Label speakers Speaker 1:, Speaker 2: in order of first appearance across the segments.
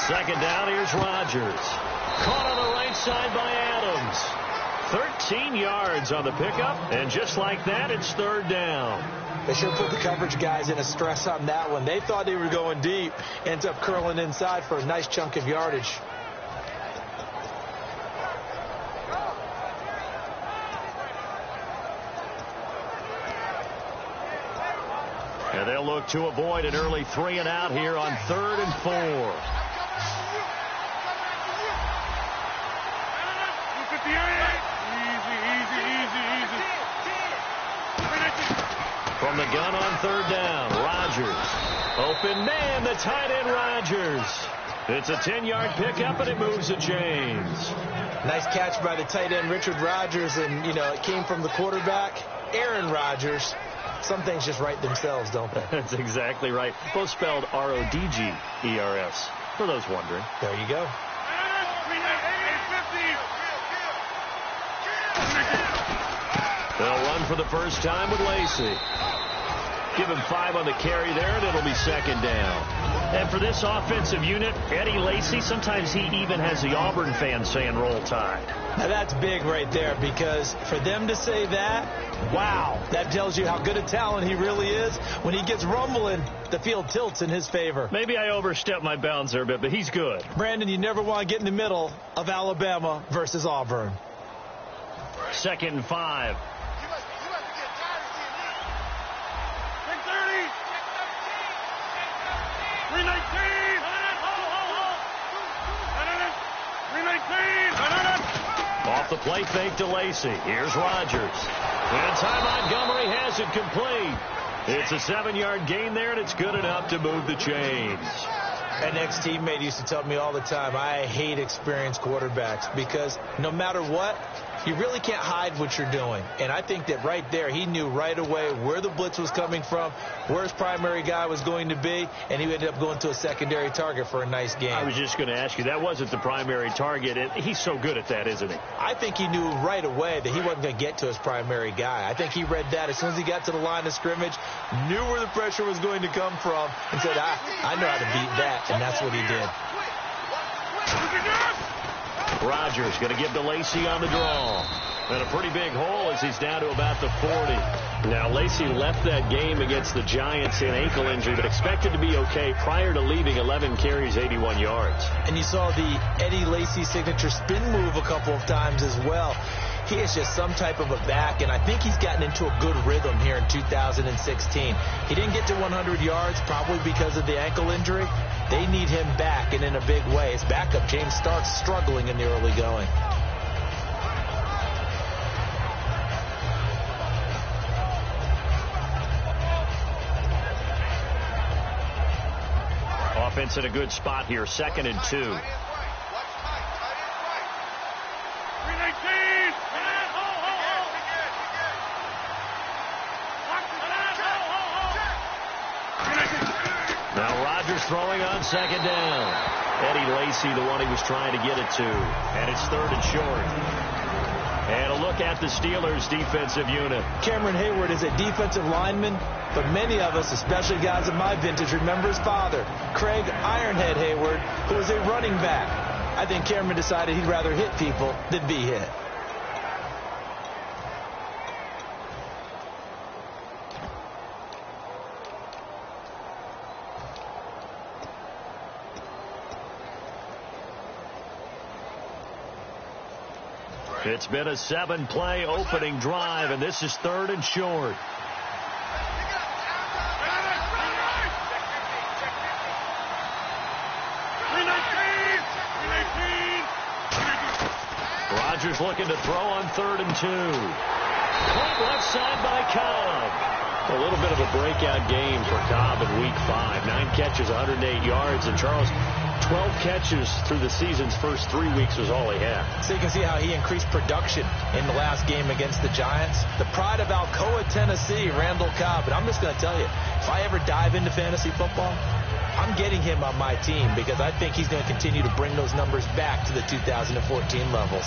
Speaker 1: second down, here's Rodgers. Caught on the right side by Adams. 13 yards on the pickup, and just like that, it's third down.
Speaker 2: They sure put the coverage guys in a stress on that one. They thought they were going deep. Ends up curling inside for a nice chunk of yardage.
Speaker 1: And they'll look to avoid an early 3 and out here on 3rd and 4. From the gun on 3rd down, Rodgers. Open man, the tight end Rodgers. It's a 10-yard pickup, and it moves the chains.
Speaker 2: Nice catch by the tight end, Richard Rodgers, and, you know, it came from the quarterback, Aaron Rodgers. Some things just write themselves, don't they?
Speaker 1: That's exactly right. Both spelled R-O-D-G-E-R-S, for those wondering.
Speaker 2: There you go.
Speaker 1: They'll run for the first time with Lacey. Give him 5 on the carry there, and it'll be second down. And for this offensive unit, Eddie Lacy, sometimes he even has the Auburn fans saying roll tide.
Speaker 2: Now that's big right there, because for them to say that, wow, that tells you how good a talent he really is. When he gets rumbling, the field tilts in his favor.
Speaker 1: Maybe I overstepped my bounds there a bit, but he's good.
Speaker 2: Brandon, you never want to get in the middle of Alabama versus Auburn.
Speaker 1: 2nd and 5. Off the play fake to Lacey. Here's Rodgers. And Ty Montgomery has it complete. It's a 7-yard gain there, and it's good enough to move the chains.
Speaker 2: An ex-teammate used to tell me all the time, I hate experienced quarterbacks because no matter what, you really can't hide what you're doing. And I think that right there, he knew right away where the blitz was coming from, where his primary guy was going to be, and he ended up going to a secondary target for a nice game.
Speaker 1: I was just going to ask you, that wasn't the primary target. He's so good at that, isn't he?
Speaker 2: I think he knew right away that he wasn't going to get to his primary guy. I think he read that as soon as he got to the line of scrimmage, knew where the pressure was going to come from, and said, I know how to beat that, and that's what he did.
Speaker 1: Rodgers going to give to Lacey on the draw. And a pretty big hole as he's down to about the 40. Now, Lacey left that game against the Giants in ankle injury, but expected to be okay prior to leaving. 11 carries, 81 yards.
Speaker 2: And you saw the Eddie Lacy signature spin move a couple of times as well. He is just some type of a back, and I think he's gotten into a good rhythm here in 2016. He didn't get to 100 yards, probably because of the ankle injury. They need him back, and in a big way. His backup, James Starks, struggling in the early going.
Speaker 1: Offense in a good spot here, 2nd and 2. Now Rodgers throwing on 2nd down. Eddie Lacy, the one he was trying to get it to. And it's 3rd and short. And a look at the Steelers' defensive unit.
Speaker 2: Cameron Hayward is a defensive lineman, but many of us, especially guys of my vintage, remember his father, Craig Ironhead Hayward, who was a running back. I think Cameron decided he'd rather hit people than be hit.
Speaker 1: It's been a 7-play opening drive, and this is 3rd and short. Rodgers looking to throw on 3rd and 2. Caught left side by Cobb. A little bit of a breakout game for Cobb in Week 5. 9 catches, 108 yards, and Charles, 12 catches through the season's first 3 weeks was all he had.
Speaker 2: So you can see how he increased production in the last game against the Giants. The pride of Alcoa, Tennessee, Randall Cobb. And I'm just going to tell you, if I ever dive into fantasy football, I'm getting him on my team because I think he's going to continue to bring those numbers back to the 2014 levels.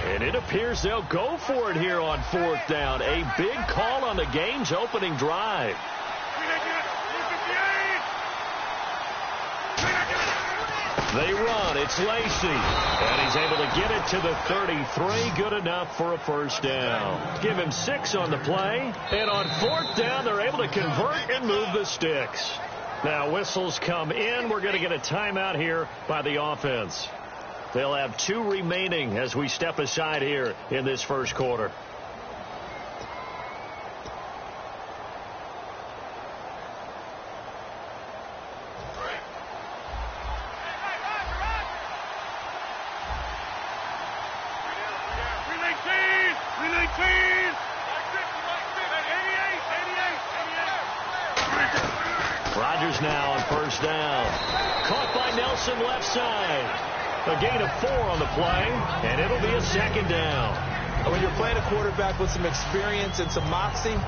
Speaker 1: And it appears they'll go for it here on 4th down. A big call on the game's opening drive. They run. It's Lacy. And he's able to get it to the 33. Good enough for a first down. Give him 6 on the play. And on 4th down, they're able to convert and move the sticks. Now whistles come in. We're going to get a timeout here by the offense. They'll have 2 remaining as we step aside here in this first quarter. Rodgers now on first down. Caught by Nelson left side. A gain of 4 on the play, and it'll be a second down.
Speaker 2: When you're playing a quarterback with some experience and some moxie,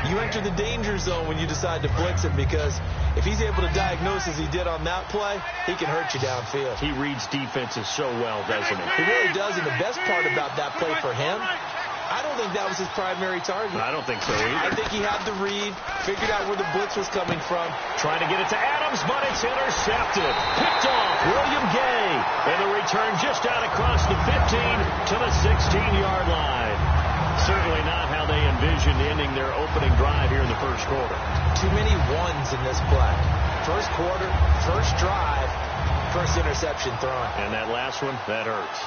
Speaker 2: you enter the danger zone when you decide to blitz him, because if he's able to diagnose as he did on that play, he can hurt you downfield.
Speaker 1: He reads defenses so well, doesn't he?
Speaker 2: He really does, and the best part about that play for him, I don't think that was his primary target.
Speaker 1: I don't think so either.
Speaker 2: I think he had the read, figured out where the blitz was coming from.
Speaker 1: Trying to get it to Adams, but it's intercepted. Picked off William Gay. And the return just out across the 15 to the 16-yard line. Certainly not how they envisioned ending their opening drive here in the first quarter.
Speaker 2: Too many ones in this play. First quarter, first drive, first interception thrown.
Speaker 1: And that last one, that hurts.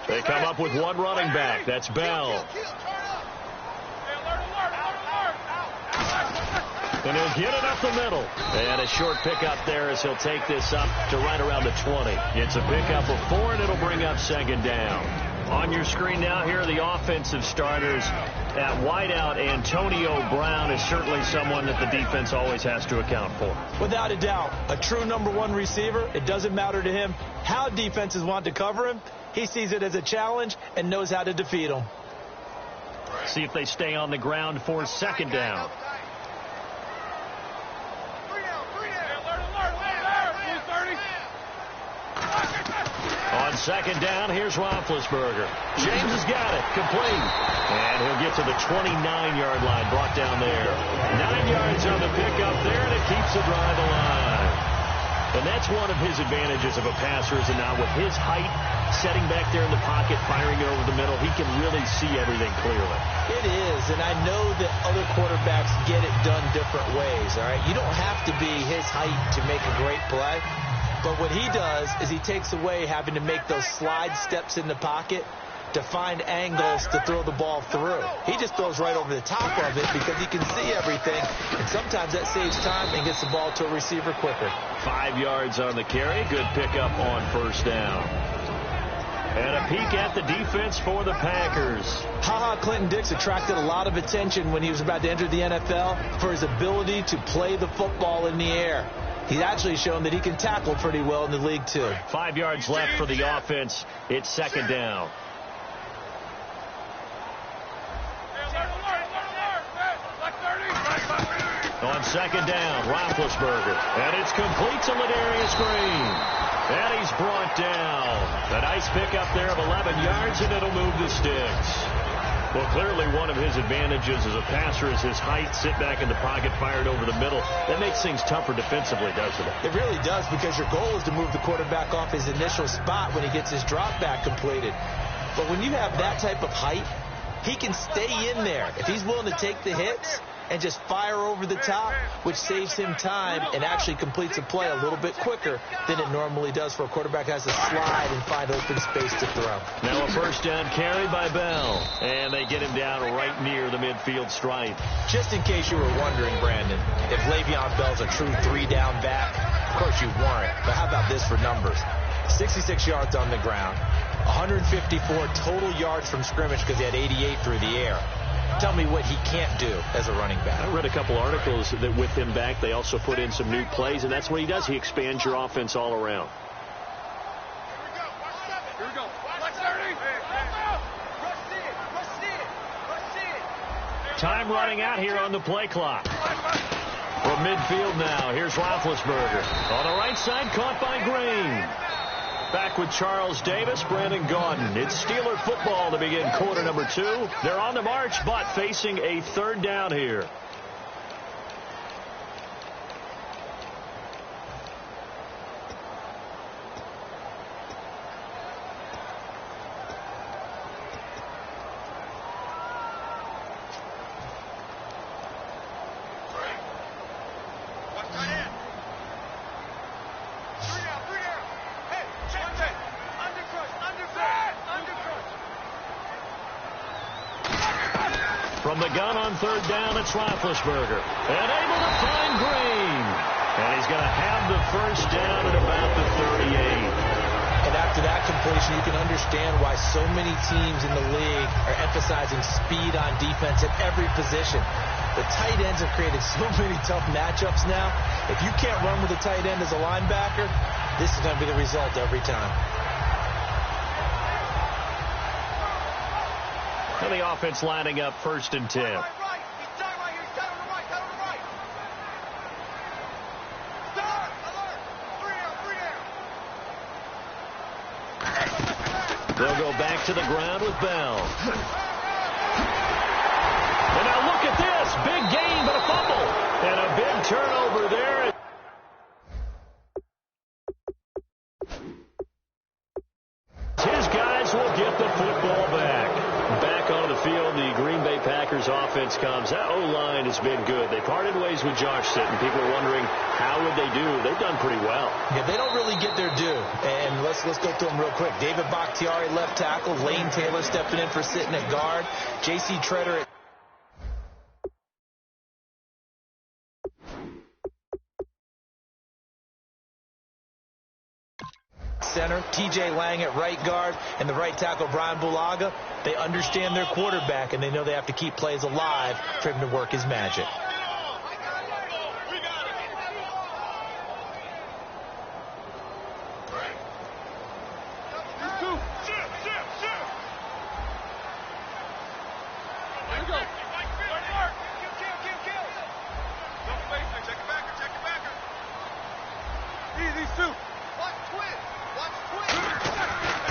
Speaker 1: They come up with 1 running back. That's Bell. And he'll get it up the middle. And a short pickup there as he'll take this up to right around the 20. It's a pickup of 4, and it'll bring up second down. On your screen now, here are the offensive starters. At wideout, Antonio Brown is certainly someone that the defense always has to account for.
Speaker 2: Without a doubt, a true number 1 receiver. It doesn't matter to him how defenses want to cover him. He sees it as a challenge and knows how to defeat them.
Speaker 1: See if they stay on the ground for second down. On second down, here's Roethlisberger. James has got it. Complete. And he'll get to the 29-yard line. Brought down there. 9 yards on the pickup there, and it keeps the drive alive. And that's one of his advantages of a passer, is now with his height, setting back there in the pocket, firing it over the middle, he can really see everything clearly.
Speaker 2: It is, and I know that other quarterbacks get it done different ways, all right? You don't have to be his height to make a great play, but what he does is he takes away having to make those slide steps in the pocket to find angles to throw the ball through. He just throws right over the top of it because he can see everything, and sometimes that saves time and gets the ball to a receiver quicker.
Speaker 1: 5 yards on the carry. Good pickup on first down. And a peek at the defense for the Packers.
Speaker 2: Clinton Dix attracted a lot of attention when he was about to enter the NFL for his ability to play the football in the air. He's actually shown that he can tackle pretty well in the league, too.
Speaker 1: 5 yards left for the offense. It's second down. On second down, Roethlisberger. And it's complete to Ladarius Green. And he's brought down. A nice pickup there of 11 yards, and it'll move the sticks. Well, clearly one of his advantages as a passer is his height. Sit back in the pocket, fired over the middle. That makes things tougher defensively, doesn't it?
Speaker 2: It really does, because your goal is to move the quarterback off his initial spot when he gets his drop back completed. But when you have that type of height, he can stay in there. If he's willing to take the hits and just fire over the top, which saves him time and actually completes a play a little bit quicker than it normally does for a quarterback who has to slide and find open space to throw.
Speaker 1: Now a first down carry by Bell, and they get him down right near the midfield stripe.
Speaker 2: Just in case you were wondering, Brandon, if Le'Veon Bell's a true 3-down back, of course you weren't. But how about this for numbers? 66 yards on the ground, 154 total yards from scrimmage because he had 88 through the air. Tell me what he can't do as a running back.
Speaker 1: I read a couple articles that with him back, they also put in some new plays, and that's what he does. He expands your offense all around.
Speaker 3: Here we go.
Speaker 1: Time running out here on the play clock. From midfield now, here's Roethlisberger. On the right side, caught by Green. Back with Charles Davis, Brandon Gaudin. It's Steeler football to begin quarter number 2. They're on the march, but facing a third down here. From the gun on third down, it's Roethlisberger. And able to find Green. And he's going to have the first down at about the 38.
Speaker 2: And after that completion, you can understand why so many teams in the league are emphasizing speed on defense at every position. The tight ends have created so many tough matchups now. If you can't run with a tight end as a linebacker, this is going to be the result every time.
Speaker 1: And the offense lining up 1st and 10. They'll go back to the ground with Bell. And now look at this. Big gain, but a fumble. And a big turnover there. His guys will get the football back. Back on the field, the Green Bay Packers offense comes. That O-line has been good. They parted ways with Josh Sitton. People are wondering, how would they do? They've done pretty well.
Speaker 2: Yeah, they don't really get their due. And let's go through them real quick. David Bakhtiari, left tackle. Lane Taylor stepping in for Sitton at guard. J.C. Treader at center, T.J. Lang at right guard, and the right tackle, Brian Bulaga. They understand their quarterback, and they know they have to keep plays alive for him to work his magic.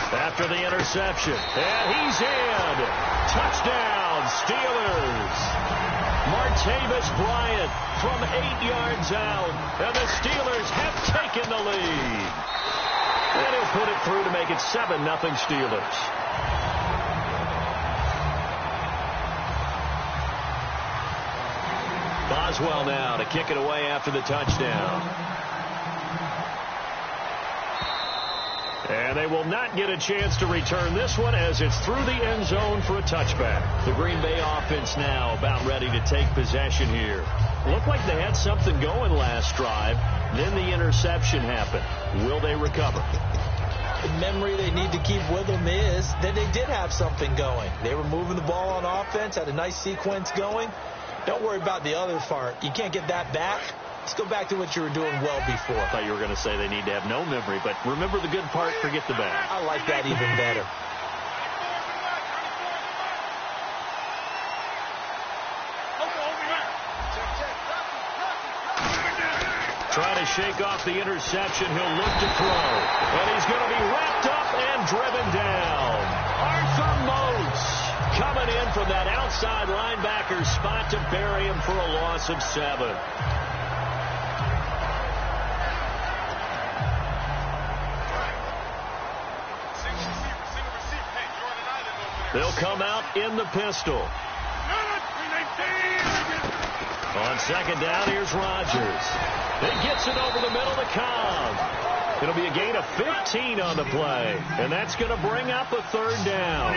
Speaker 1: After the interception, and he's in. Touchdown, Steelers. Martavis Bryant from 8 yards out, and the Steelers have taken the lead. And he'll put it through to make it 7-0 Steelers. Boswell now to kick it away after the touchdown. And they will not get a chance to return this one as it's through the end zone for a touchback. The Green Bay offense now about ready to take possession here. Looked like they had something going last drive. Then the interception happened. Will they recover?
Speaker 2: The memory they need to keep with them is that they did have something going. They were moving the ball on offense, had a nice sequence going. Don't worry about the other part. You can't get that back. Let's go back to what you were doing well before.
Speaker 1: I thought you were going to say they need to have no memory, but remember the good part, forget the bad.
Speaker 2: I like that even better.
Speaker 1: Trying to shake off the interception. He'll look to throw. And he's going to be wrapped up and driven down. Arthur Moats coming in from that outside linebacker spot to bury him for a loss of 7. They'll come out in the pistol. On second down, here's Rodgers. He gets it over the middle to Cobb. It'll be a gain of 15 on the play, and that's going to bring up a third down.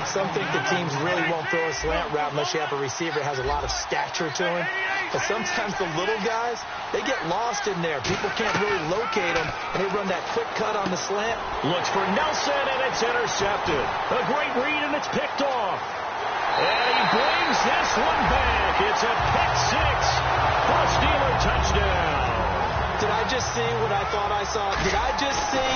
Speaker 2: Some think the teams really won't throw a slant route unless you have a receiver that has a lot of stature to him. But sometimes the little guys, they get lost in there. People can't really locate them, and they run that quick cut on the slant.
Speaker 1: Looks for Nelson, and it's intercepted. A great read, and it's picked off. And he brings this one back. It's a pick 6 for a Steeler touchdown.
Speaker 2: Did I just see what I thought I saw? Did I just see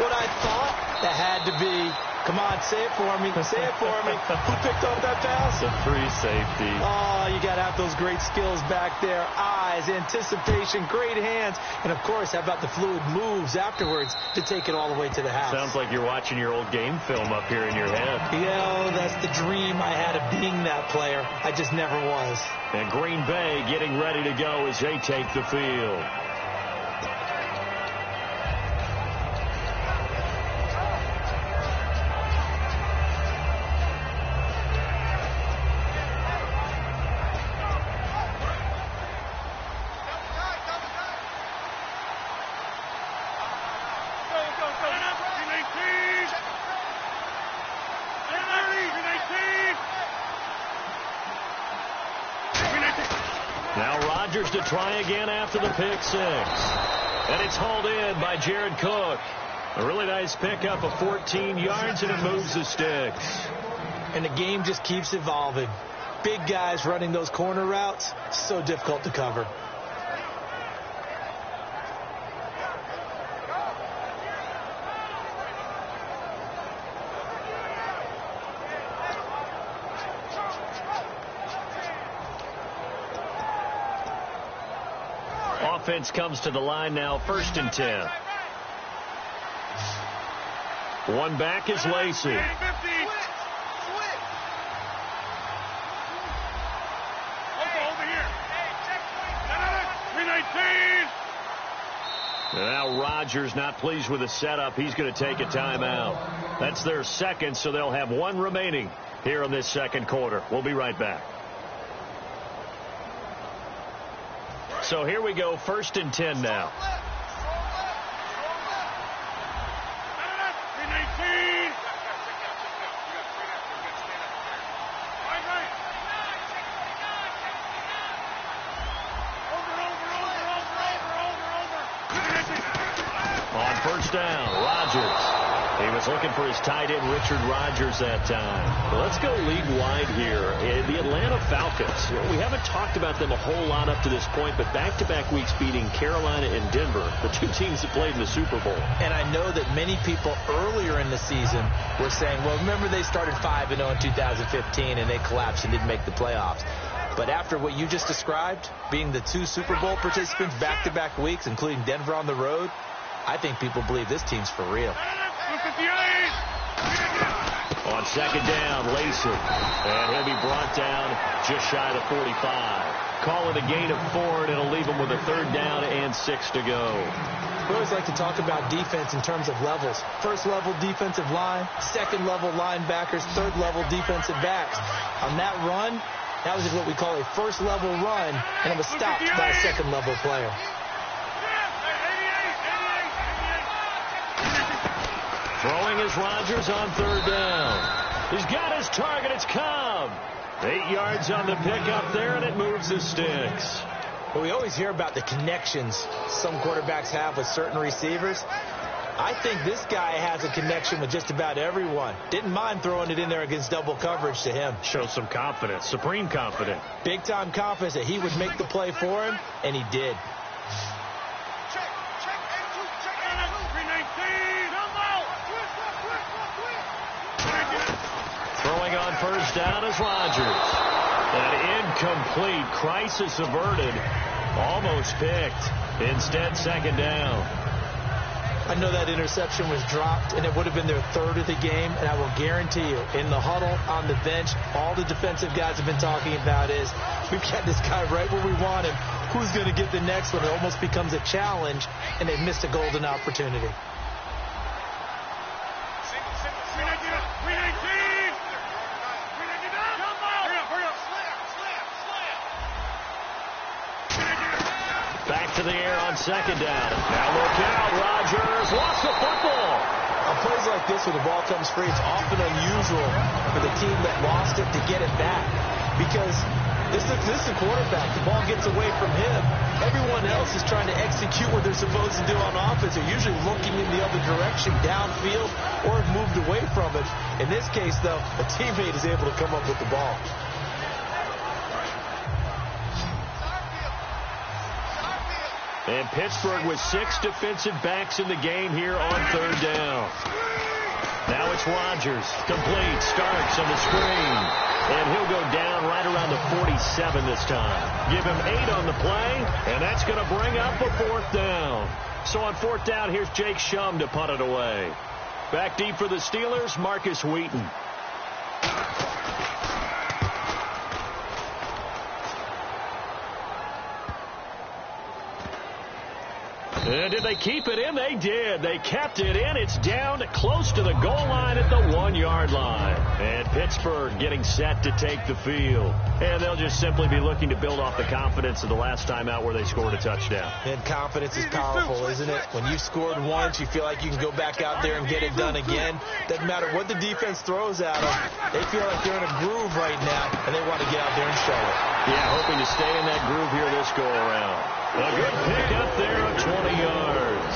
Speaker 2: what I thought That had to be. Come on, say it for me. Say it for me. Who picked up that pass?
Speaker 1: The free safety.
Speaker 2: Oh, you got to have those great skills back there. Eyes, anticipation, great hands. And, of course, how about the fluid moves afterwards to take it all the way to the house?
Speaker 1: Sounds like you're watching your old game film up here in your head.
Speaker 2: Yeah, that's the dream I had of being that player. I just never was.
Speaker 1: And Green Bay getting ready to go as they take the field. To try again after the pick six. And it's hauled in by Jared Cook. A really nice pickup of 14 yards, and it moves the sticks.
Speaker 2: And the game just keeps evolving. Big guys running those corner routes, so difficult to cover.
Speaker 1: Offense comes to the line now, 1st and 10. One back is Lacey. Now Rodgers not pleased with the setup. He's going to take a timeout. That's their second, so they'll have one remaining here in this second quarter. We'll be right back. So here we go, 1st and 10 now. On 1st down, Rodgers. He was looking for his tight end, Richard Rodgers, that time. Well, let's go league wide here. The Atlanta Falcons. We haven't talked about them a whole lot up to this point, but back-to-back weeks beating Carolina and Denver, the two teams that played in the Super Bowl.
Speaker 2: And I know that many people earlier in the season were saying, well, remember they started 5-0 in 2015 and they collapsed and didn't make the playoffs. But after what you just described, being the two Super Bowl participants back-to-back weeks, including Denver on the road, I think people believe this team's for real.
Speaker 1: On 2nd down, Lacey. And he'll be brought down just shy of the 45. Call it a gain of 4, and it'll leave him with a 3rd down and 6 to go.
Speaker 2: We always like to talk about defense in terms of levels. 1st level defensive line, 2nd level linebackers, 3rd level defensive backs. On that run, that was what we call a 1st level run, and it was stopped by a 2nd level player.
Speaker 1: Throwing is Rodgers on 3rd down. He's got his target. It's Cobb. 8 yards on the pickup there, and it moves the sticks.
Speaker 2: Well, we always hear about the connections some quarterbacks have with certain receivers. I think this guy has a connection with just about everyone. Didn't mind throwing it in there against double coverage to him.
Speaker 1: Shows some confidence, supreme confidence.
Speaker 2: Big-time confidence that he would make the play for him, and he did.
Speaker 1: Throwing on 1st down is Rodgers. An incomplete, crisis averted, almost picked. Instead, 2nd down.
Speaker 2: I know that interception was dropped, and it would have been their 3rd of the game, and I will guarantee you, in the huddle, on the bench, all the defensive guys have been talking about is, we've got this guy right where we want him. Who's going to get the next one? It almost becomes a challenge, and they've missed a golden opportunity.
Speaker 1: Back to the air on 2nd down. Now look out, Rodgers lost the football.
Speaker 2: On plays like this where the ball comes free, it's often unusual for the team that lost it to get it back. Because this is the quarterback. The ball gets away from him. Everyone else is trying to execute what they're supposed to do on offense. They're usually looking in the other direction, downfield, or have moved away from it. In this case, though, a teammate is able to come up with the ball.
Speaker 1: And Pittsburgh with 6 defensive backs in the game here on 3rd down. Now it's Rodgers. Complete. Starks on the screen. And he'll go down right around the 47 this time. Give him 8 on the play, and that's going to bring up a 4th down. So on 4th down, here's Jake Shum to punt it away. Back deep for the Steelers, Marcus Wheaton. And did they keep it in? They did. They kept it in. It's down close to the goal line at the 1-yard line. And Pittsburgh getting set to take the field. And they'll just simply be looking to build off the confidence of the last time out where they scored a touchdown.
Speaker 2: And confidence is powerful, isn't it? When you've scored once, you feel like you can go back out there and get it done again. Doesn't matter what the defense throws at them. They feel like they're in a groove right now, and they want to get out there and show it.
Speaker 1: Yeah, hoping to stay in that groove here this go-around. A good pick up there of 20 yards.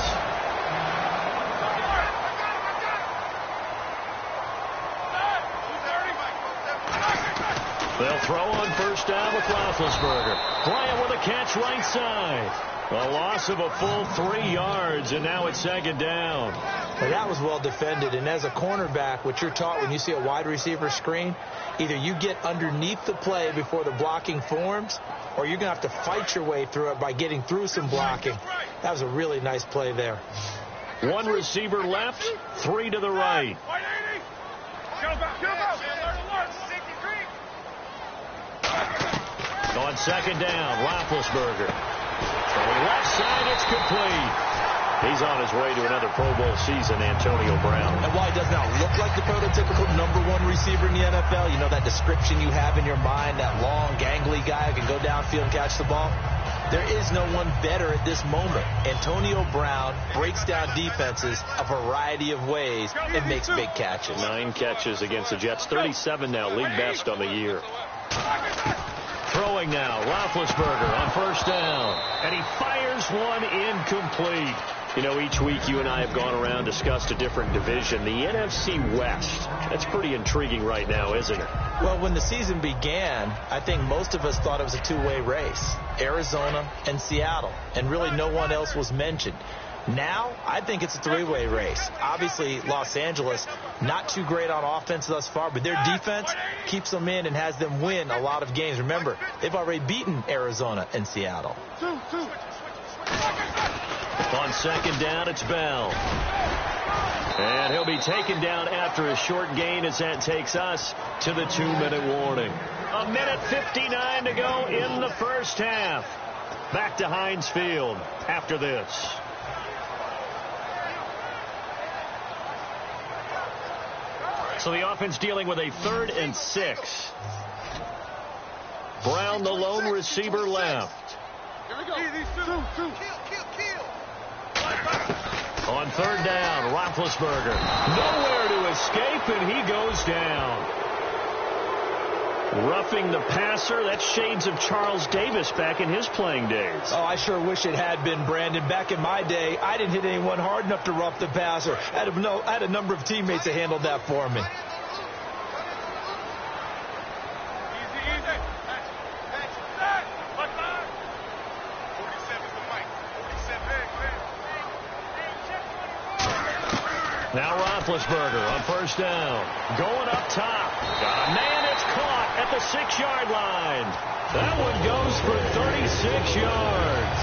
Speaker 1: They'll throw on 1st down with Roethlisberger. Bryant with a catch right side. A loss of a full 3 yards, and now it's 2nd down.
Speaker 2: Well, that was well defended, and as a cornerback, what you're taught when you see a wide receiver screen, either you get underneath the play before the blocking forms, or you're going to have to fight your way through it by getting through some blocking. That was a really nice play there.
Speaker 1: 1 receiver left, 3 to the right. On 2nd down, Roethlisberger. From the left side, it's complete. He's on his way to another Pro Bowl season, Antonio Brown.
Speaker 2: And while he does not look like the prototypical #1 receiver in the NFL, you know that description you have in your mind, that long, gangly guy who can go downfield and catch the ball? There is no one better at this moment. Antonio Brown breaks down defenses a variety of ways and makes big catches.
Speaker 1: 9 catches against the Jets. 37 now, league best on the year. Throwing now, Roethlisberger on 1st down. And he fires one incomplete. You know, each week you and I have gone around, discussed a different division. The NFC West, that's pretty intriguing right now, isn't it?
Speaker 2: Well, when the season began, I think most of us thought it was a 2-way race. Arizona and Seattle. And really no one else was mentioned. Now, I think it's a 3-way race. Obviously, Los Angeles, not too great on offense thus far, but their defense keeps them in and has them win a lot of games. Remember, they've already beaten Arizona and Seattle.
Speaker 1: On 2nd down, it's Bell. And he'll be taken down after a short gain as that takes us to the 2-minute warning. 1:59 to go in the 1st half. Back to Heinz Field after this. So the offense dealing with a 3rd and 6. Brown, the lone receiver, left. On 3rd down, Roethlisberger. Nowhere to escape, and he goes down. Roughing the passer, that's shades of Charles Davis back in his playing days.
Speaker 2: Oh, I sure wish it had been, Brandon. Back in my day, I didn't hit anyone hard enough to rough the passer. I had a number of teammates that handled that for me.
Speaker 1: Now Roethlisberger on 1st down. Going up top. Got a man, it's caught at the 6-yard line. That one goes for 36 yards.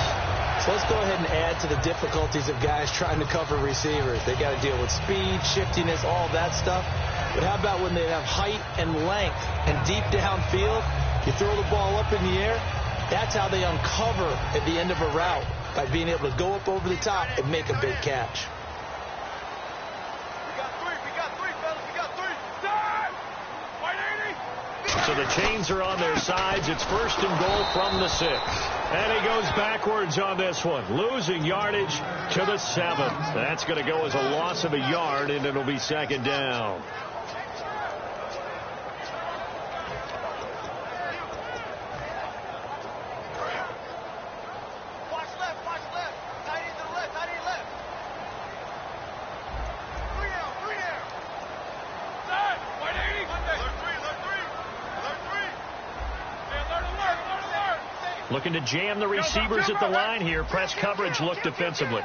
Speaker 2: So let's go ahead and add to the difficulties of guys trying to cover receivers. They got to deal with speed, shiftiness, all that stuff. But how about when they have height and length and deep downfield? You throw the ball up in the air. That's how they uncover at the end of a route, by being able to go up over the top and make a big catch.
Speaker 1: So the chains are on their sides. It's 1st and goal from the 6. And he goes backwards on this one, losing yardage to the 7. That's going to go as a loss of a yard, and it'll be 2nd down. Looking to jam the receivers at the line here. Press coverage, look defensively.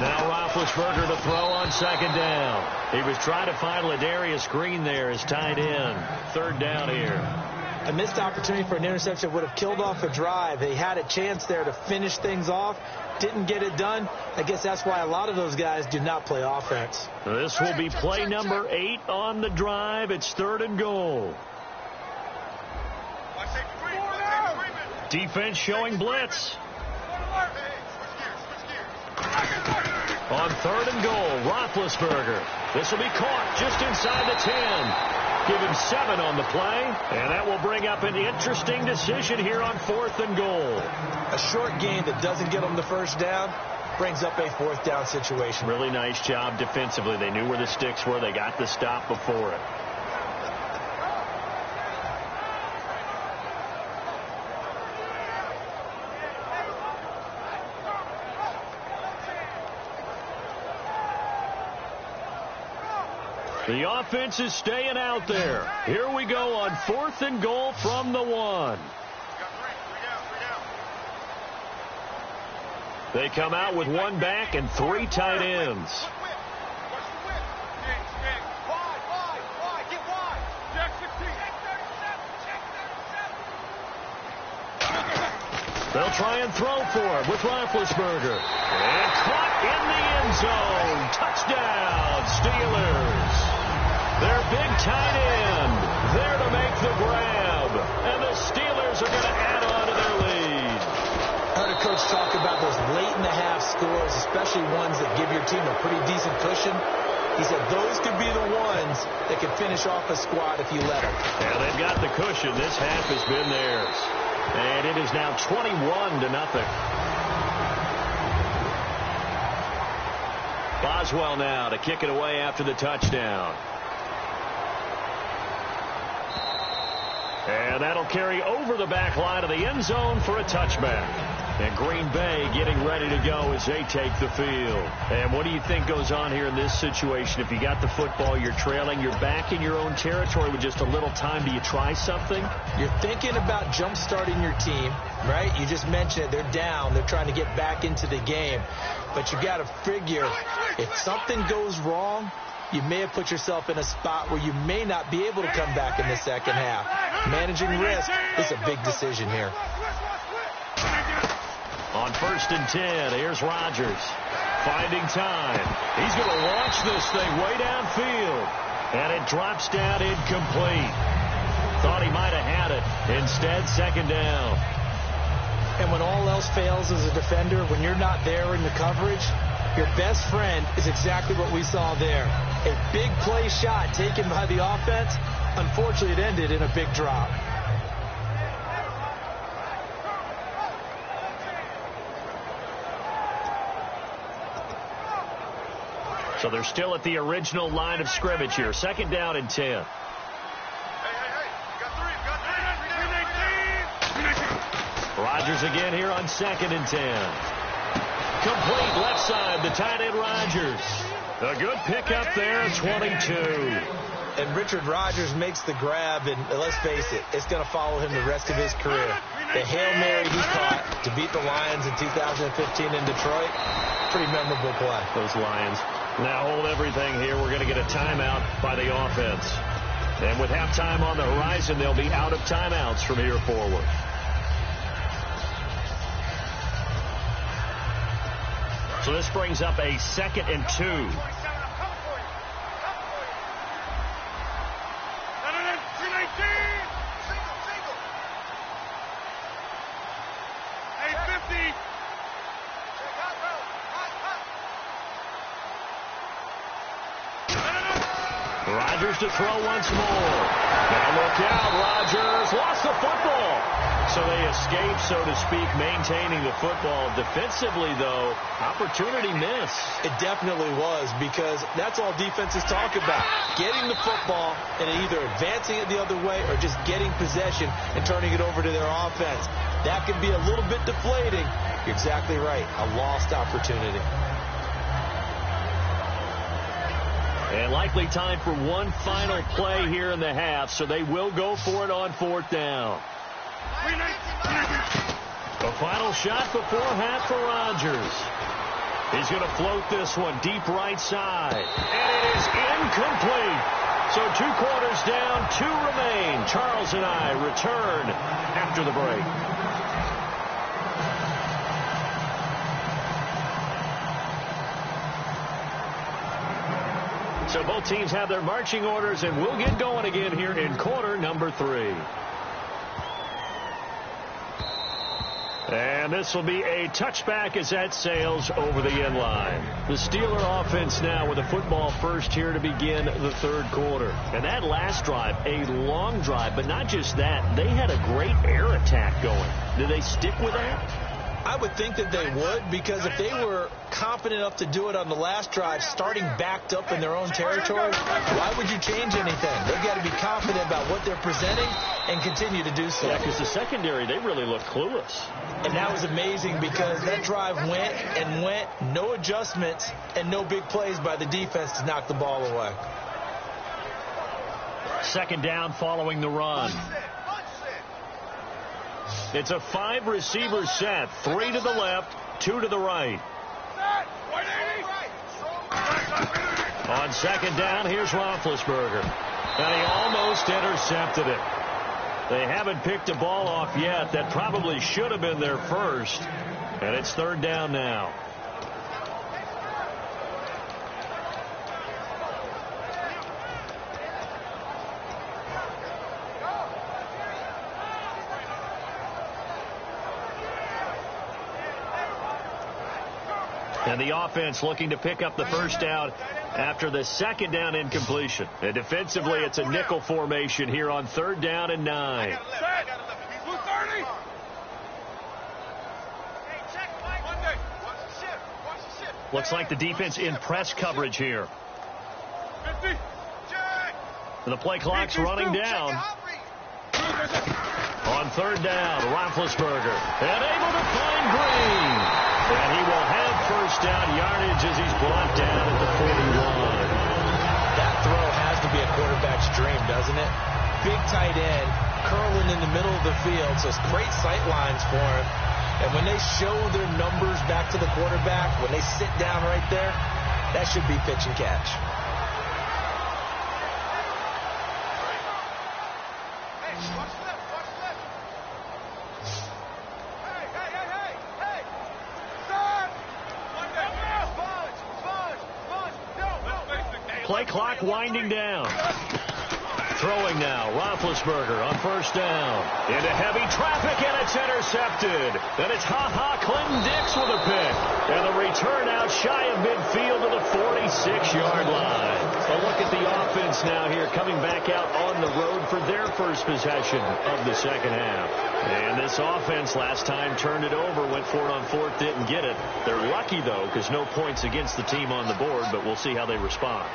Speaker 1: Now Roethlisberger to throw on second down. He was trying to find Ladarius Green there as tight end. Third down here.
Speaker 2: A missed opportunity for an interception would have killed off a drive. They had a chance there to finish things off. Didn't get it done. I guess that's why a lot of those guys do not play offense.
Speaker 1: This will be play number 8 on the drive. It's third and goal. Defense showing blitz. On third and goal, Roethlisberger. This will be caught just inside the 10. Give him 7 on the play, and that will bring up an interesting decision here on fourth and goal.
Speaker 2: A short gain that doesn't get them the first down brings up a fourth down situation.
Speaker 1: Really nice job defensively. They knew where the sticks were. They got the stop before it. The offense is staying out there. Here we go on fourth and goal from the 1. They come out with 1 back and 3 tight ends. They'll try and throw for it with Roethlisberger. And caught in the end zone. Touchdown, Steelers. Their big tight end there to make the grab. And the Steelers are going to add on to their lead.
Speaker 2: I heard a coach talk about those late-in-the-half scores, especially ones that give your team a pretty decent cushion. He said those could be the ones that could finish off a squad if you let them.
Speaker 1: Yeah, they've got the cushion. This half has been theirs. And it is now 21-0. Boswell now to kick it away after the touchdown. And that'll carry over the back line of the end zone for a touchback. And Green Bay getting ready to go as they take the field. And what do you think goes on here in this situation? If you got the football, you're trailing, you're back in your own territory with just a little time. Do you try something?
Speaker 2: You're thinking about jump-starting your team, right? You just mentioned it. They're down. They're trying to get back into the game. But you got to figure if something goes wrong, you may have put yourself in a spot where you may not be able to come back in the second half. Managing risk is a big decision here.
Speaker 1: On first and 10, here's Rodgers. Finding time. He's going to launch this thing way downfield. And it drops down incomplete. Thought he might have had it. Instead, second down.
Speaker 2: And when all else fails as a defender, when you're not there in the coverage, your best friend is exactly what we saw there. A big play shot taken by the offense. Unfortunately, it ended in a big drop.
Speaker 1: So they're still at the original line of scrimmage here. Second down and 10. Rodgers again here on second and 10. Complete left side, the tight end Rodgers. A good pickup there at 22.
Speaker 2: And Richard Rodgers makes the grab, and let's face it, it's going to follow him the rest of his career. The Hail Mary he caught to beat the Lions in 2015 in Detroit, pretty memorable play.
Speaker 1: Those Lions. Now hold everything here. We're going to get a timeout by the offense. And with halftime on the horizon, they'll be out of timeouts from here forward. So this brings up a second and 2. Rodgers to throw once more. Now look out, Rodgers lost the football. So they escape, so to speak, maintaining the football. Defensively, though, opportunity missed.
Speaker 2: It definitely was, because that's all defenses talk about. Getting the football and either advancing it the other way or just getting possession and turning it over to their offense. That can be a little bit deflating. You're exactly right. A lost opportunity.
Speaker 1: And likely time for one final play here in the half, so they will go for it on fourth down. The final shot before half for Rodgers. He's going to float this one deep right side. And it is incomplete. So 2 quarters down, 2 remain. Charles and I return after the break. So both teams have their marching orders, and we'll get going again here in quarter number 3. And this will be a touchback as that sails over the end line. The Steeler offense now with a football first here to begin the 3rd quarter. And that last drive, a long drive, but not just that. They had a great air attack going. Do they stick with that?
Speaker 2: I would think that they would, because if they were confident enough to do it on the last drive, starting backed up in their own territory, why would you change anything? They've got to be confident about what they're presenting and continue to do so.
Speaker 1: Yeah, because the secondary, they really look clueless.
Speaker 2: And that was amazing because that drive went and went, no adjustments, and no big plays by the defense to knock the ball away.
Speaker 1: 2nd down following the run. It's a 5-receiver set. 3 to the left, 2 to the right. On 2nd down, here's Roethlisberger. And he almost intercepted it. They haven't picked a ball off yet. That probably should have been their first. And it's 3rd down now. And the offense looking to pick up the first down after the 2nd down incompletion. And defensively, it's a nickel formation here on 3rd down and 9. Looks like the defense in press coverage here. And the play clock's running down. On 3rd down, Roethlisberger. And able to find Green. And he will have first down yardage as he's brought down at the 41.
Speaker 2: That throw has to be a quarterback's dream, doesn't it? Big tight end, curling in the middle of the field, so it's great sight lines for him. And when they show their numbers back to the quarterback, when they sit down right there, that should be pitch and catch.
Speaker 1: Play clock winding down. Throwing now, Roethlisberger on 1st down. Into heavy traffic, and it's intercepted. Then it's Clinton Dix with a pick. And the return out shy of midfield to the 46-yard line. A look at the offense now here, coming back out on the road for their first possession of the 2nd half. And this offense last time turned it over, went for it on 4th, didn't get it. They're lucky, though, because no points against the team on the board, but we'll see how they respond.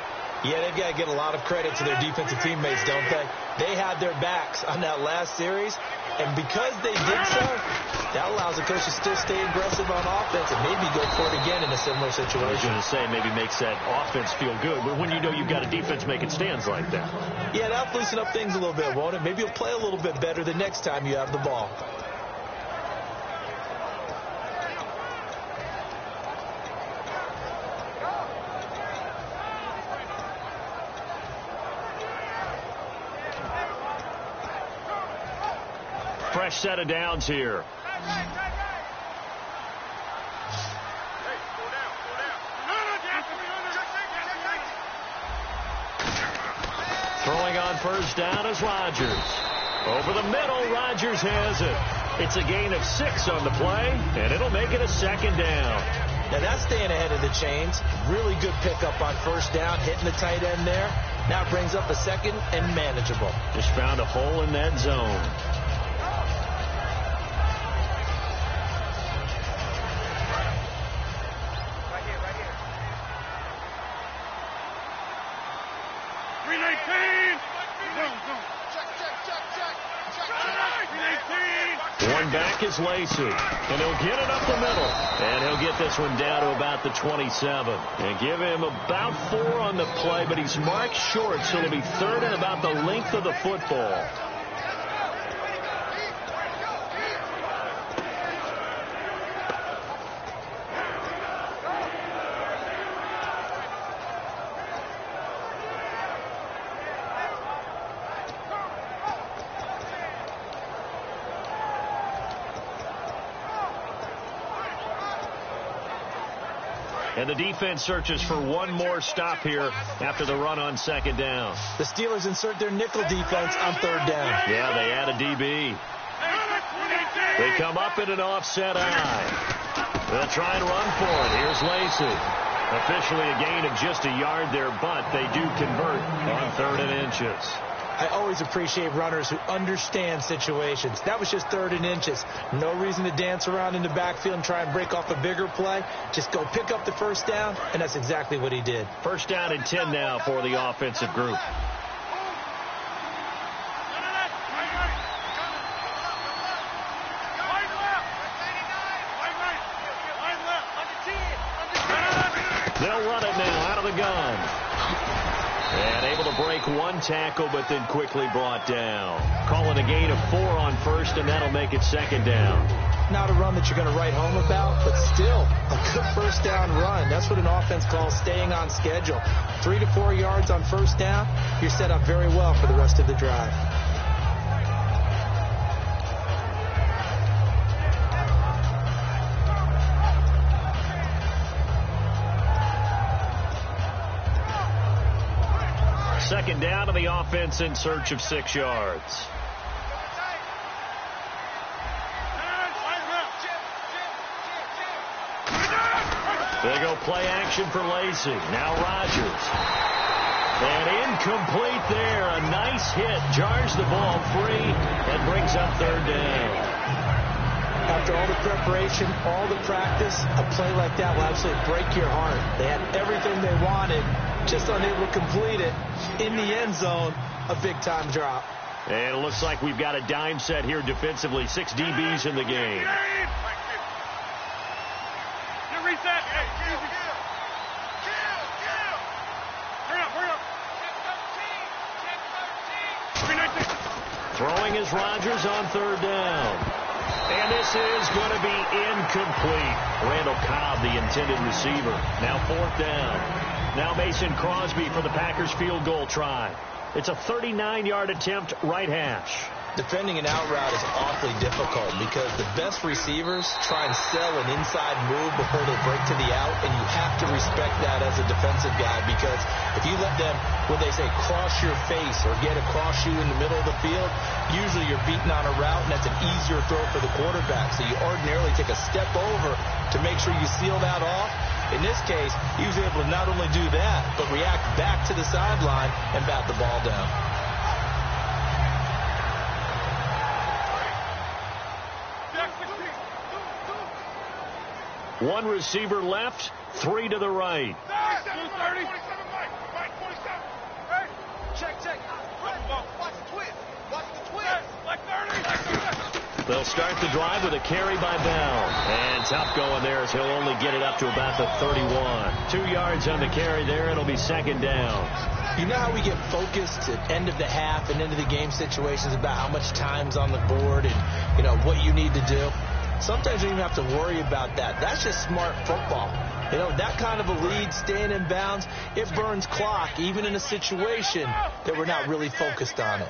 Speaker 2: Yeah, they've got to give a lot of credit to their defensive teammates, don't they? They had their backs on that last series, and because they did so, that allows the coach to still stay aggressive on offense and maybe go for it again in a similar situation.
Speaker 1: I was going to say, maybe makes that offense feel good, but when you know you've got a defense making stands like that.
Speaker 2: Yeah, that'll loosen up things a little bit, won't it? Maybe you'll play a little bit better the next time you have the ball.
Speaker 1: Fresh set of downs here. Throwing on 1st down is Rodgers. Over the middle, Rodgers has it. It's a gain of 6 on the play, and it'll make it a 2nd down.
Speaker 2: Now that's staying ahead of the chains. Really good pickup on 1st down, hitting the tight end there. Now it brings up a 2nd and manageable.
Speaker 1: Just found a hole in that zone. One back is Lacey, and he'll get it up the middle. And he'll get this one down to about the 27. And give him about 4 on the play, but he's marked short, so it'll be 3rd and about the length of the football. And the defense searches for one more stop here after the run on second down.
Speaker 2: The Steelers insert their nickel defense on third down.
Speaker 1: Yeah, they add a DB. They come up in an offset eye. They'll try and run for it. Here's Lacy. Officially a gain of just a yard there, but they do convert on 3rd and inches.
Speaker 2: I always appreciate runners who understand situations. That was just 3rd and inches. No reason to dance around in the backfield and try and break off a bigger play. Just go pick up the first down, and that's exactly what he did.
Speaker 1: First down and 10 now for the offensive group. They'll run it now out of the gun. And able to break one tackle, but then quickly brought down. Calling a gain of 4 on first, and that'll make it second down.
Speaker 2: Not a run that you're going to write home about, but still a good first down run. That's what an offense calls staying on schedule. 3 to 4 yards on first down, you're set up very well for the rest of the drive.
Speaker 1: Second down to the offense in search of 6 yards. They go play action for Lacy. Now Rodgers. And incomplete there. A nice hit. Jars the ball free and brings up 3rd down.
Speaker 2: After all the preparation, all the practice, a play like that will absolutely break your heart. They had everything they wanted, just unable to complete it. In the end zone, a big-time drop.
Speaker 1: And it looks like we've got a dime set here defensively. 6 DBs in the game. Throwing is Rodgers on 3rd down. And this is going to be incomplete. Randall Cobb, the intended receiver. Now 4th down. Now Mason Crosby for the Packers field goal try. It's a 39-yard attempt, right hash.
Speaker 2: Defending an out route is awfully difficult because the best receivers try and sell an inside move before they break to the out, and you have to respect that as a defensive guy because if you let them, what they say, cross your face or get across you in the middle of the field, usually you're beaten on a route, and that's an easier throw for the quarterback. So you ordinarily take a step over to make sure you seal that off. In this case, he was able to not only do that, but react back to the sideline and bat the ball down.
Speaker 1: One receiver left, 3 to the right. They'll start the drive with a carry by Bell. And tough going there as he'll only get it up to about the 31. 2 yards on the carry there. It'll be second down.
Speaker 2: You know how we get focused at end of the half and end of the game situations about how much time's on the board and, you know, what you need to do? Sometimes you don't even have to worry about that. That's just smart football. You know, that kind of a lead, staying in bounds, it burns clock, even in a situation that we're not really focused on it.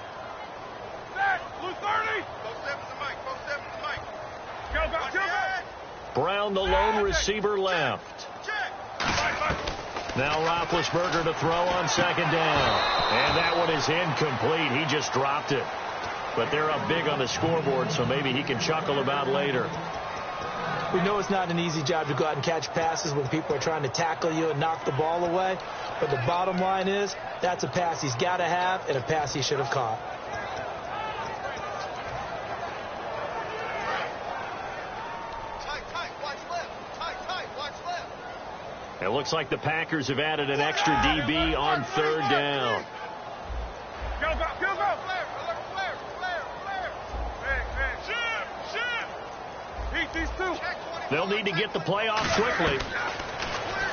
Speaker 1: Brown, the lone receiver, left. Now Roethlisberger to throw on second down. And that one is incomplete. He just dropped it. But they're up big on the scoreboard, so maybe he can chuckle about later.
Speaker 2: We know it's not an easy job to go out and catch passes when people are trying to tackle you and knock the ball away. But the bottom line is, that's a pass he's got to have and a pass he should have caught.
Speaker 1: It looks like the Packers have added an extra DB on 3rd down. They'll need to get the play off quickly.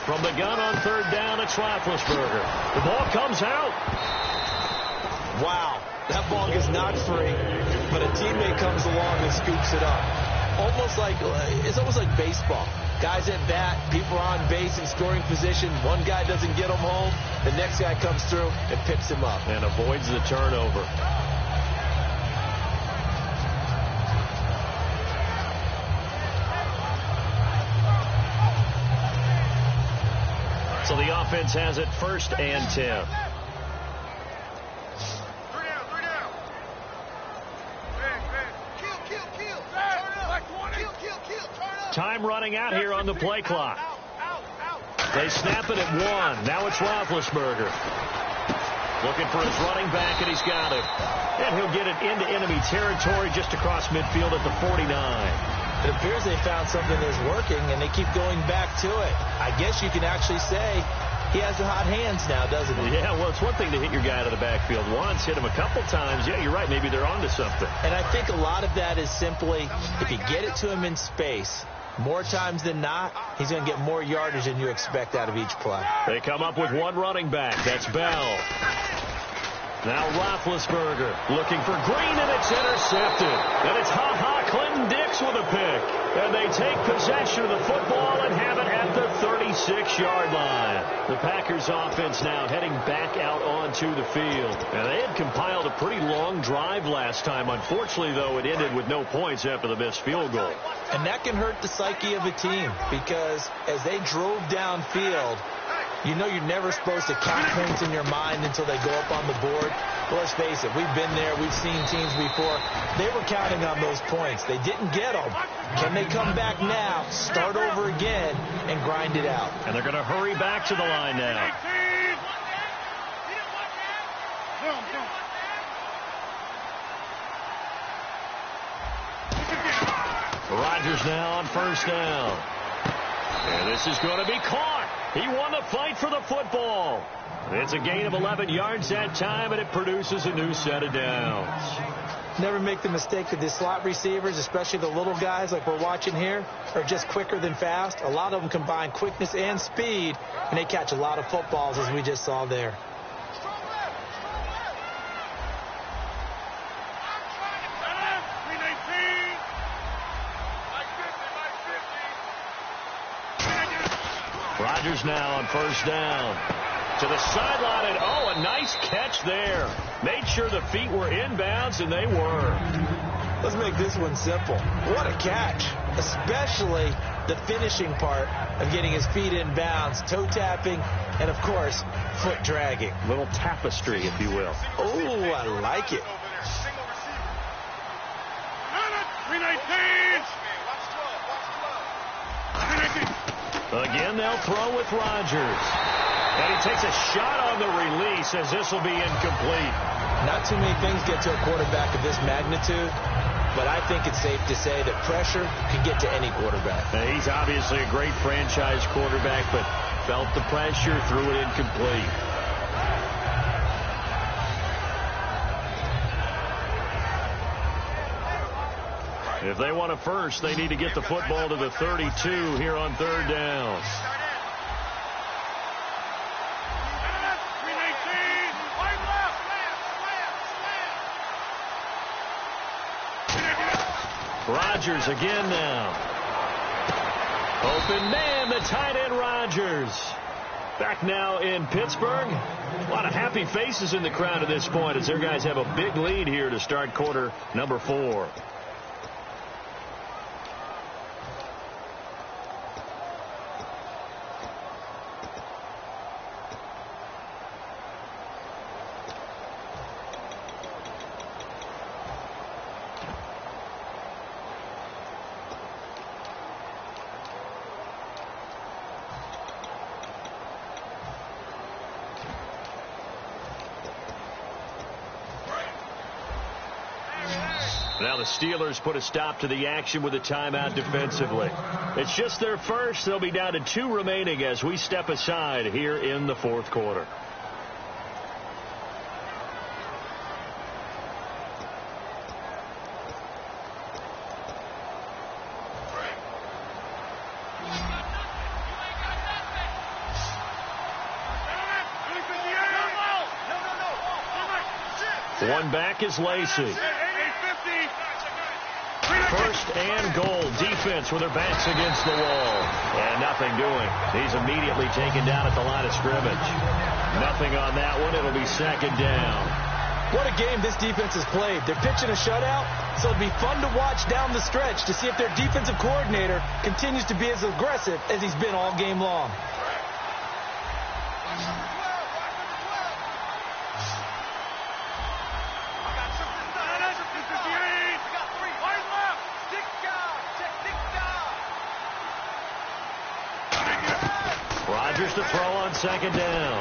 Speaker 1: From the gun on 3rd down, it's Roethlisberger. The ball comes out.
Speaker 2: Wow, that ball gets knocked free, but a teammate comes along and scoops it up. It's almost like baseball. Guys at bat, people are on base in scoring position. One guy doesn't get him home. The next guy comes through and picks him up.
Speaker 1: And avoids the turnover. offense has it 1st and 10. Time running out here on the play clock. They snap it at 1. Now it's Roethlisberger. Looking for his running back, and he's got it. And he'll get it into enemy territory just across midfield at the 49.
Speaker 2: It appears they found something that's working, and they keep going back to it. I guess you can actually say he has the hot hands now, doesn't he?
Speaker 1: Yeah, well, it's one thing to hit your guy out of the backfield once, hit him a couple times. Yeah, you're right. Maybe they're onto something.
Speaker 2: And I think a lot of that is simply if you get it to him in space, more times than not, he's going to get more yardage than you expect out of each play.
Speaker 1: They come up with one running back. That's Bell. Now Roethlisberger looking for Green, and it's intercepted. And it's Clinton Dix with a pick. And they take possession of the football and have it at the 36-yard line. The Packers offense now heading back out onto the field. And they had compiled a pretty long drive last time. Unfortunately, though, it ended with no points after the missed field goal.
Speaker 2: And that can hurt the psyche of a team because as they drove downfield, you know you're never supposed to count points in your mind until they go up on the board. But let's face it, we've been there. We've seen teams before. They were counting on those points. They didn't get them. Can they come back now, start over again, and grind it out?
Speaker 1: And they're going to hurry back to the line now. Rodgers now on 1st down. And this is going to be caught. He won the fight for the football. It's a gain of 11 yards that time, and it produces a new set of downs.
Speaker 2: Never make the mistake that the slot receivers, especially the little guys like we're watching here, are just quicker than fast. A lot of them combine quickness and speed, and they catch a lot of footballs, as we just saw there.
Speaker 1: Rodgers now on 1st down. To the sideline, and a nice catch there. Made sure the feet were inbounds, and they were.
Speaker 2: Let's make this one simple. What a catch, especially the finishing part of getting his feet in bounds, toe tapping, and, of course, foot dragging.
Speaker 1: Little tapestry, if you will.
Speaker 2: Oh, I like it.
Speaker 1: Again, they'll throw with Rodgers. And he takes a shot on the release as this will be incomplete.
Speaker 2: Not too many things get to a quarterback of this magnitude, but I think it's safe to say that pressure can get to any quarterback.
Speaker 1: Now, he's obviously a great franchise quarterback, but felt the pressure, threw it incomplete. If they want a first, they need to get the football to the 32 here on 3rd down. Rodgers again now. Open man, the tight end Rodgers. Back now in Pittsburgh. A lot of happy faces in the crowd at this point as their guys have a big lead here to start quarter number 4. Now the Steelers put a stop to the action with a timeout defensively. It's just their first. They'll be down to 2 remaining as we step aside here in the 4th quarter. One back is Lacey. 1st and goal. Defense with their backs against the wall. And nothing doing. He's immediately taken down at the line of scrimmage. Nothing on that one. It'll be 2nd down.
Speaker 2: What a game this defense has played. They're pitching a shutout, so it'll be fun to watch down the stretch to see if their defensive coordinator continues to be as aggressive as he's been all game long.
Speaker 1: Rodgers to throw on second down.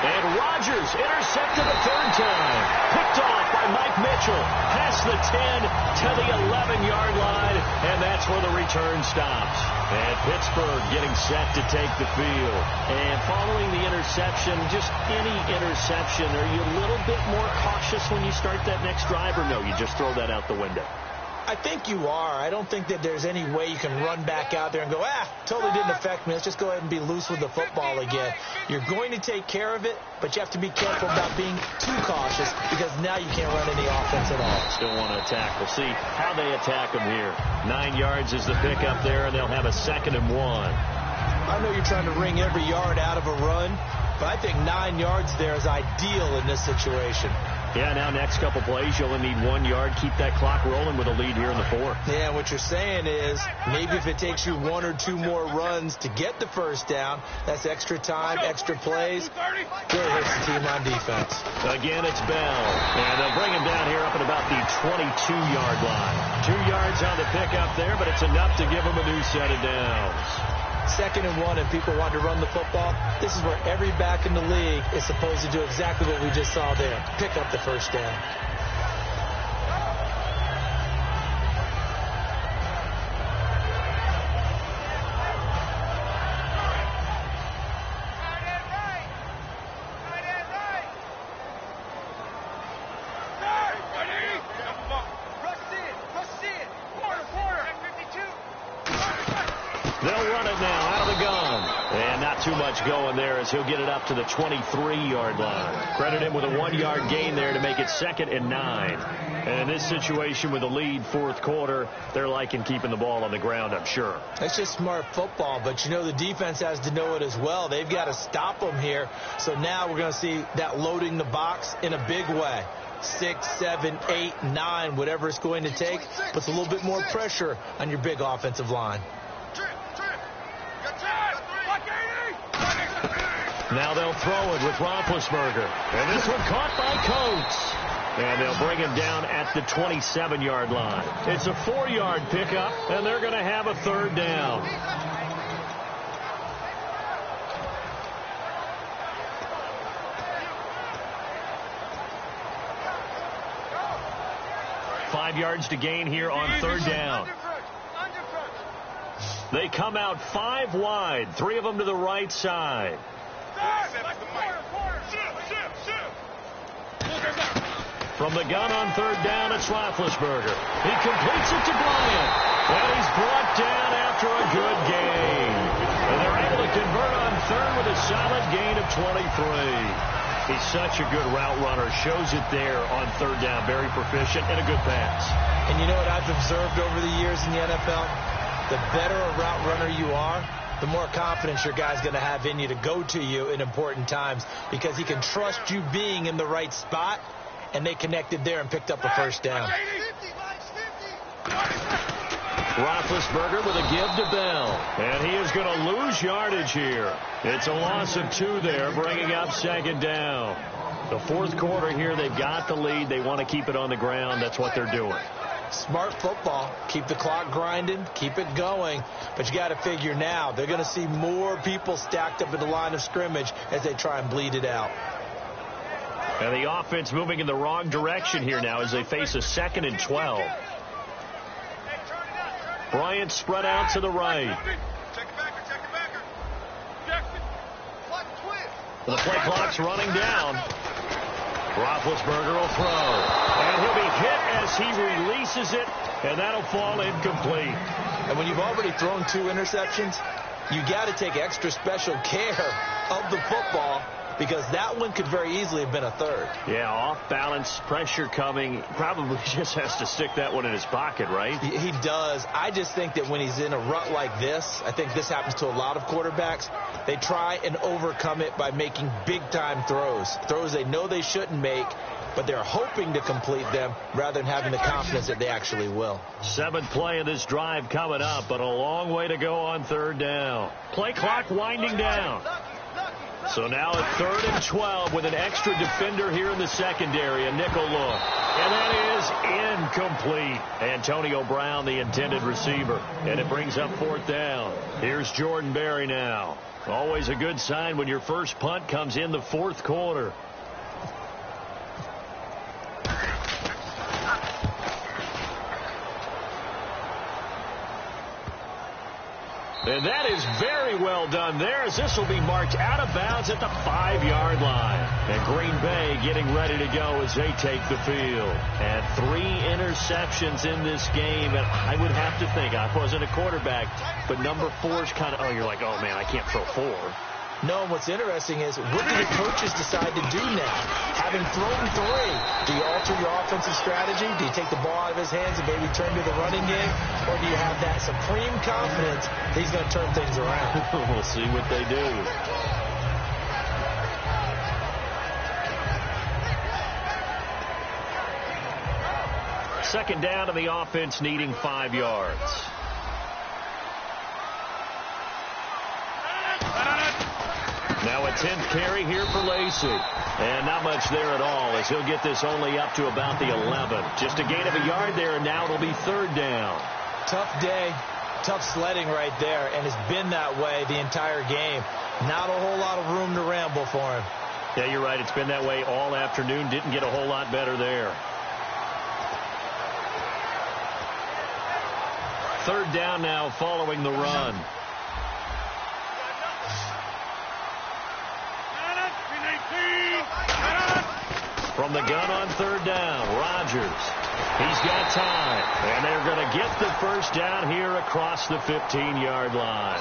Speaker 1: And Rodgers intercepted a third time. Picked off by Mike Mitchell. Past the 10 to the 11-yard line. And that's where the return stops. And Pittsburgh getting set to take the field. And following the interception, just any interception, are you a little bit more cautious when you start that next drive, or no, you just throw that out the window?
Speaker 2: I think you are. I don't think that there's any way you can run back out there and go, totally didn't affect me. Let's just go ahead and be loose with the football again. You're going to take care of it, but you have to be careful about being too cautious because now you can't run any offense at all.
Speaker 1: Still want to attack. We'll see how they attack them here. 9 yards is the pickup there, and they'll have a 2nd and 1.
Speaker 2: I know you're trying to wring every yard out of a run, but I think 9 yards there is ideal in this situation.
Speaker 1: Yeah, now next couple plays, you'll only need 1 yard. Keep that clock rolling with a lead here in the 4th.
Speaker 2: Yeah, what you're saying is maybe if it takes you 1 or 2 more runs to get the first down, that's extra time, extra plays. Really hurts the team on defense.
Speaker 1: Again, it's Bell. And they'll bring him down here up at about the 22-yard line. 2 yards on the pickup there, but it's enough to give him a new set of downs.
Speaker 2: 2nd and 1 and people want to run the football. This is where every back in the league is supposed to do exactly what we just saw there. Pick up the first down.
Speaker 1: They'll run it now out of the gun. And not too much going there as he'll get it up to the 23-yard line. Credit him with a 1-yard gain there to make it 2nd and 9. And in this situation with a lead 4th quarter, they're liking keeping the ball on the ground, I'm sure.
Speaker 2: That's just smart football, but you know the defense has to know it as well. They've got to stop them here. So now we're going to see that loading the box in a big way. 6, 7, 8, 9, whatever it's going to take, puts a little bit more pressure on your big offensive line.
Speaker 1: Now they'll throw it with Roethlisberger. And this one caught by Coates. And they'll bring him down at the 27-yard line. It's a 4-yard pickup, and they're going to have a 3rd down. Five yards to gain here on 3rd down. They come out 5 wide, 3 of them to the right side. From the gun on 3rd down, it's Roethlisberger. He completes it to Bryant. And he's brought down after a good gain. And they're able to convert on 3rd with a solid gain of 23. He's such a good route runner. Shows it there on 3rd down. Very proficient and a good pass.
Speaker 2: And you know what I've observed over the years in the NFL? The better a route runner you are, the more confidence your guy's going to have in you to go to you in important times because he can trust you being in the right spot, and they connected there and picked up a 1st down.
Speaker 1: Roethlisberger with a give to Bell, and he is going to lose yardage here. It's a loss of 2 there, bringing up 2nd down. The 4th quarter here, they've got the lead. They want to keep it on the ground. That's what they're doing.
Speaker 2: Smart football. Keep the clock grinding. Keep it going. But you got to figure now, they're going to see more people stacked up at the line of scrimmage as they try and bleed it out.
Speaker 1: And the offense moving in the wrong direction here now as they face a 2nd and 12. Bryant spread out to the right. The play clock's running down. Roethlisberger will throw. And he'll be hit as he releases it, and that'll fall incomplete.
Speaker 2: And when you've already thrown 2 interceptions, you got to take extra special care of the football because that one could very easily have been a 3rd.
Speaker 1: Yeah, off balance, pressure coming. Probably just has to stick that one in his pocket, right?
Speaker 2: He does. I just think that when he's in a rut like this, I think this happens to a lot of quarterbacks, they try and overcome it by making big-time throws. Throws they know they shouldn't make, but they're hoping to complete them rather than having the confidence that they actually will.
Speaker 1: 7th play of this drive coming up, but a long way to go on 3rd down. Play clock winding down. So now at 3rd and 12 with an extra defender here in the secondary, a nickel look. And that is incomplete. Antonio Brown, the intended receiver. And it brings up 4th down. Here's Jordan Berry now. Always a good sign when your first punt comes in the 4th quarter. And that is very well done there, as this will be marked out of bounds at the 5-yard line. And Green Bay getting ready to go as they take the field. And 3 interceptions in this game. And I would have to think, I wasn't a quarterback, but number 4 is kind of, oh, you're like, oh, man, I can't throw 4.
Speaker 2: No, and what's interesting is, what do the coaches decide to do now? Having thrown 3, do you alter your offensive strategy? Do you take the ball out of his hands and maybe turn to the running game? Or do you have that supreme confidence that he's going to turn things around?
Speaker 1: We'll see what they do. Second down, and the offense needing 5 yards. Now a 10th carry here for Lacy. And not much there at all, as he'll get this only up to about the 11. Just a gain of a yard there, and now it'll be 3rd down.
Speaker 2: Tough day, tough sledding right there, and it's been that way the entire game. Not a whole lot of room to ramble for him.
Speaker 1: Yeah, you're right. It's been that way all afternoon. Didn't get a whole lot better there. 3rd down now following the run. From the gun on 3rd down, Rodgers. He's got time, and they're going to get the first down here across the 15-yard line.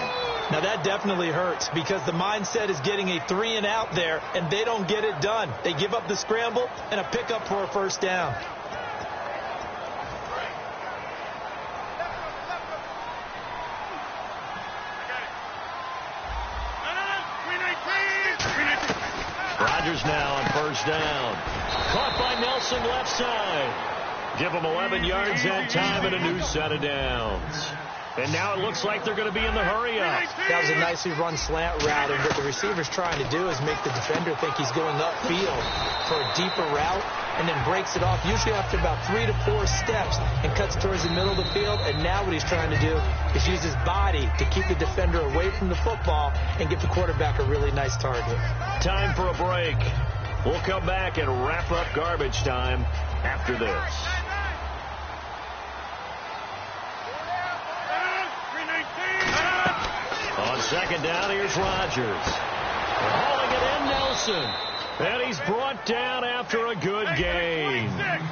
Speaker 2: Now that definitely hurts, because the mindset is getting a 3-and-out there, and they don't get it done. They give up the scramble and a pickup for a first down.
Speaker 1: Rodgers now on 1st down. Caught by Nelson left side. Give him 11 yards that time and a new set of downs. And now it looks like they're going to be in the hurry-up.
Speaker 2: That was a nicely run slant route, and what the receiver's trying to do is make the defender think he's going upfield for a deeper route, and then breaks it off, usually after about 3 to 4 steps, and cuts towards the middle of the field. And now what he's trying to do is use his body to keep the defender away from the football and get the quarterback a really nice target.
Speaker 1: Time for a break. We'll come back and wrap up garbage time after this. On 2nd down, here's Rodgers. Hauling it in, Nelson. And he's brought down after a good gain.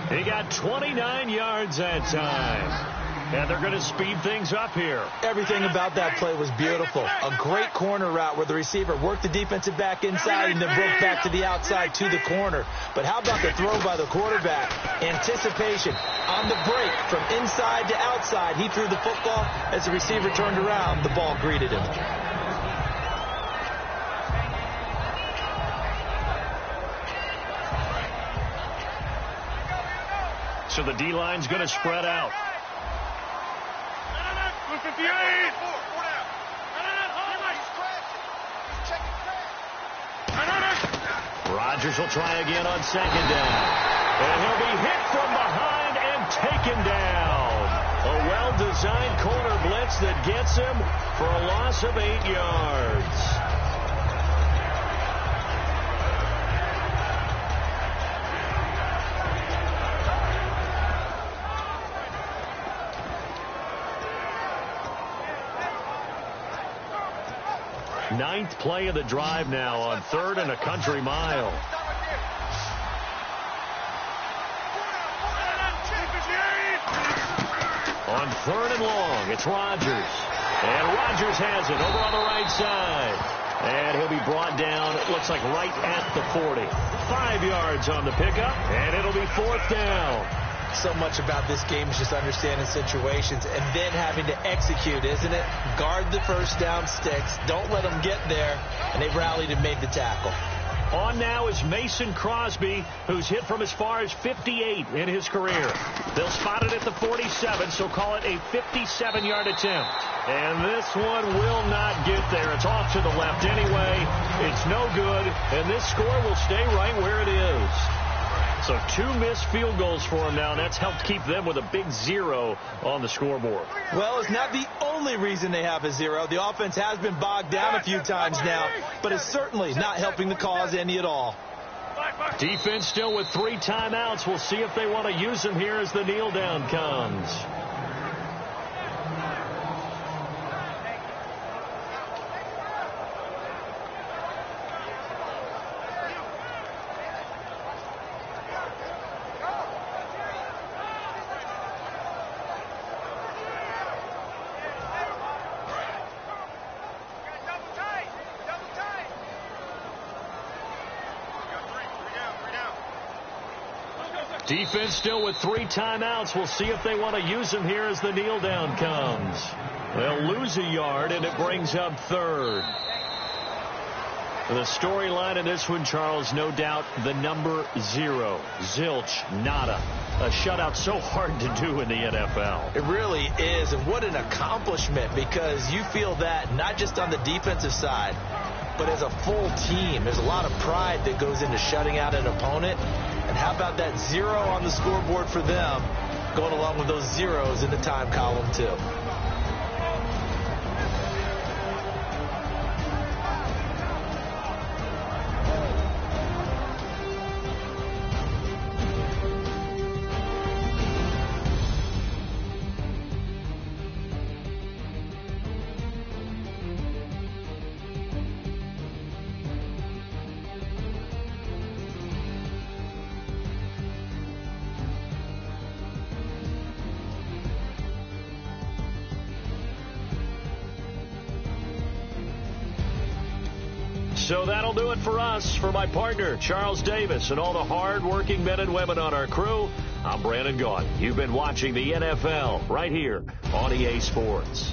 Speaker 1: He got 29 yards that time. And they're going to speed things up here.
Speaker 2: Everything about that play was beautiful. A great corner route where the receiver worked the defensive back inside and then broke back to the outside to the corner. But how about the throw by the quarterback? Anticipation on the break from inside to outside. He threw the football. As the receiver turned around, the ball greeted him.
Speaker 1: So the D-line's going to spread out. Rodgers will try again on 2nd down. And he'll be hit from behind and taken down. A well-designed corner blitz that gets him for a loss of 8 yards. Ninth play of the drive now on 3rd and a country mile. On 3rd and long, it's Rodgers. And Rodgers has it over on the right side. And he'll be brought down, it looks like right at the 40. 5 yards on the pickup, and it'll be 4th down.
Speaker 2: So much about this game is just understanding situations and then having to execute, isn't it? Guard the first down sticks. Don't let them get there. And they rallied and made the tackle.
Speaker 1: On now is Mason Crosby, who's hit from as far as 58 in his career. They'll spot it at the 47, so call it a 57-yard attempt. And this one will not get there. It's off to the left anyway. It's no good, and this score will stay right where it is. So 2 missed field goals for him now, and that's helped keep them with a big 0 on the scoreboard.
Speaker 2: Well, it's not the only reason they have a 0. The offense has been bogged down a few times now, but it's certainly not helping the cause any at all.
Speaker 1: Defense still with 3 timeouts. We'll see if they want to use them here as the kneel down comes. Defense still with 3 timeouts. We'll see if they want to use them here as the kneel down comes. They'll lose a yard, and it brings up 3rd. The storyline in this one, Charles, no doubt the number 0. Zilch, nada. A shutout so hard to do in the NFL.
Speaker 2: It really is, and what an accomplishment, because you feel that not just on the defensive side, but as a full team. There's a lot of pride that goes into shutting out an opponent. And how about that 0 on the scoreboard for them, going along with those zeros in the time column, too.
Speaker 1: So that'll do it for us. For my partner, Charles Davis, and all the hard-working men and women on our crew, I'm Brandon Gaudin. You've been watching the NFL right here on EA Sports.